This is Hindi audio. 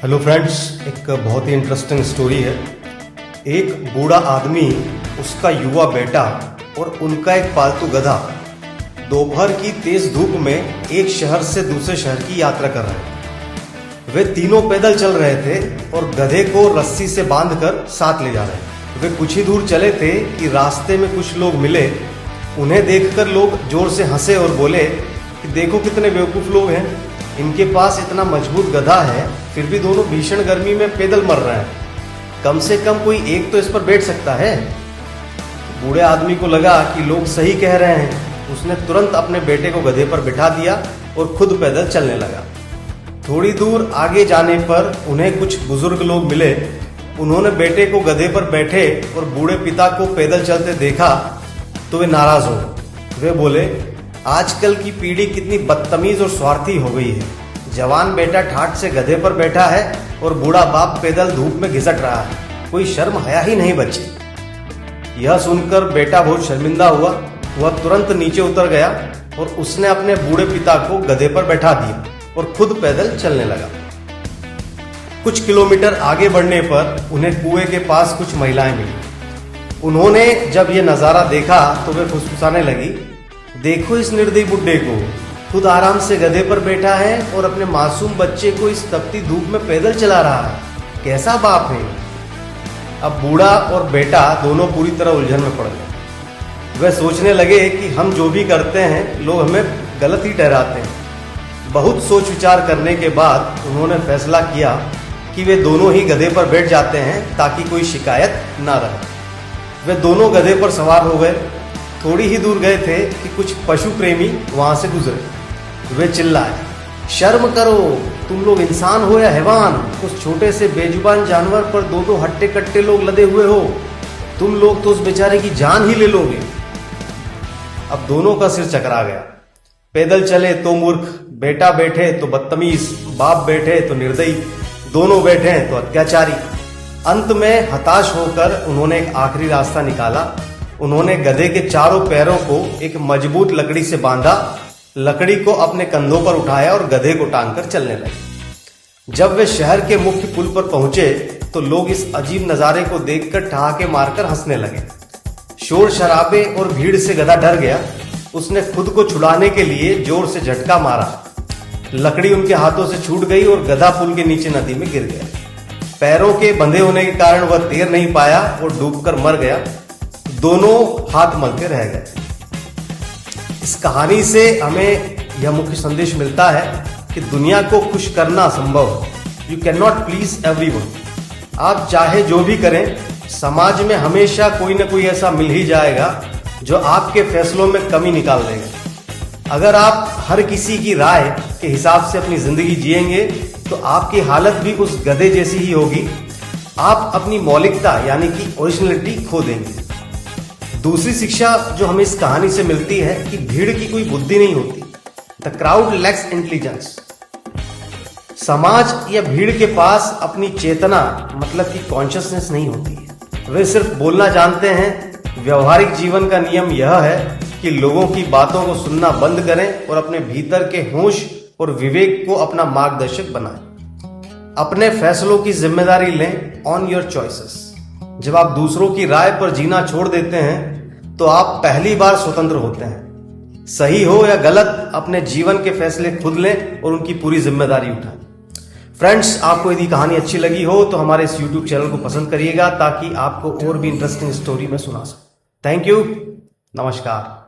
हेलो फ्रेंड्स, एक बहुत ही इंटरेस्टिंग स्टोरी है। एक बूढ़ा आदमी, उसका युवा बेटा और उनका एक पालतू गधा दोपहर की तेज धूप में एक शहर से दूसरे शहर की यात्रा कर रहे थे। वे तीनों पैदल चल रहे थे और गधे को रस्सी से बांधकर साथ ले जा रहे थे। वे कुछ ही दूर चले थे कि रास्ते में कुछ लोग मिले। उन्हें देखकर लोग जोर से हंसे और बोले कि देखो कितने बेवकूफ़ लोग हैं, इनके पास इतना मजबूत गधा है, फिर भी दोनों भीषण गर्मी में पैदल मर रहे हैं। कम से कम कोई एक तो इस पर बैठ सकता है। बूढ़े आदमी को लगा कि लोग सही कह रहे हैं। उसने तुरंत अपने बेटे को गधे पर बिठा दिया और खुद पैदल चलने लगा। थोड़ी दूर आगे जाने पर उन्हें कुछ बुजुर्ग लोग मिले। उन्होंने बेटे को गधे पर बैठे और बूढ़े पिता को पैदल चलते देखा तो वे नाराज हो गए। वे बोले, आजकल की पीढ़ी कितनी बदतमीज और स्वार्थी हो गई है। जवान बेटा ठाठ से गधे पर बैठा है और बूढ़ा बाप पैदल धूप में घिसट रहा है। कोई शर्म हया ही नहीं बच्चे। यह सुनकर बेटा बहुत शर्मिंदा हुआ। वह तुरंत नीचे उतर गया और उसने अपने बूढ़े पिता को गधे पर बैठा दिया और खुद पैदल चलने लगा। कुछ किलोमीटर आगे बढ़ने पर उन्हें कुएं के पास कुछ महिलाएं मिली। उन्होंने जब यह नजारा देखा तो वे फुसफुसाने लगी, देखो इस निर्दयी बुड्ढे को, खुद आराम से गधे पर बैठा है और अपने मासूम बच्चे को इस तपती धूप में पैदल चला रहा है। कैसा बाप है। अब बूढ़ा और बेटा दोनों पूरी तरह उलझन में पड़ गए। वे सोचने लगे कि हम जो भी करते हैं लोग हमें गलत ही ठहराते हैं। बहुत सोच विचार करने के बाद उन्होंने फैसला किया कि वे दोनों ही गधे पर बैठ जाते हैं ताकि कोई शिकायत ना रहे। वे दोनों गधे पर सवार हो गए। थोड़ी ही दूर गए थे कि कुछ पशु प्रेमी वहां से गुजरे। वे चिल्लाए, शर्म करो, तुम लोग इंसान हो या हैवान। उस छोटे से बेजुबान जानवर पर दो हट्टे कट्टे लोग लदे हुए हो। तुम लोग तो उस बेचारे की जान ही ले लोगे। अब दोनों का सिर चकरा गया। पैदल चले तो मूर्ख, बेटा बैठे तो बदतमीज, बाप बैठे तो निर्दयी, दोनों बैठे तो अत्याचारी। अंत में हताश होकर उन्होंने एक आखिरी रास्ता निकाला। उन्होंने गधे के चारों पैरों को एक मजबूत लकड़ी से बांधा, लकड़ी को अपने कंधों पर उठाया और गधे को टांगकर चलने लगे। जब वे शहर के मुख्य पुल पर पहुंचे तो लोग इस अजीब नजारे को देखकर ठहाके मारकर हंसने लगे। शोर शराबे और भीड़ से गधा डर गया। उसने खुद को छुड़ाने के लिए जोर से झटका मारा। लकड़ी उनके हाथों से छूट गई और गधा पुल के नीचे नदी में गिर गया। पैरों के बंधे होने के कारण वह तैर नहीं पाया और डूबकर मर गया। दोनों हाथ मलते रह गए। इस कहानी से हमें यह मुख्य संदेश मिलता है कि दुनिया को खुश करना संभव है। You can not please everyone. आप चाहे जो भी करें, समाज में हमेशा कोई ना कोई ऐसा मिल ही जाएगा जो आपके फैसलों में कमी निकाल देगा। अगर आप हर किसी की राय के हिसाब से अपनी जिंदगी जिएंगे तो आपकी हालत भी उस गधे जैसी ही होगी। आप अपनी मौलिकता यानी कि ओरिजिनलिटी खो देंगे। दूसरी शिक्षा जो हमें इस कहानी से मिलती है कि भीड़ की कोई बुद्धि नहीं होती। The crowd lakhs intelligence. समाज या भीड़ के पास अपनी चेतना मतलब कि कॉन्शियसनेस नहीं होती है। वे सिर्फ बोलना जानते हैं। व्यवहारिक जीवन का नियम यह है कि लोगों की बातों को सुनना बंद करें और अपने भीतर के होश और विवेक को अपना मार्गदर्शक बनाएं। अपने फैसलों की जिम्मेदारी लें। On your choices. जब आप दूसरों की राय पर जीना छोड़ देते हैं तो आप पहली बार स्वतंत्र होते हैं। सही हो या गलत, अपने जीवन के फैसले खुद लें और उनकी पूरी जिम्मेदारी उठाएं। फ्रेंड्स, आपको यदि कहानी अच्छी लगी हो तो हमारे इस YouTube चैनल को पसंद करिएगा ताकि आपको और भी इंटरेस्टिंग स्टोरी में सुना सकूं। Thank you. नमस्कार।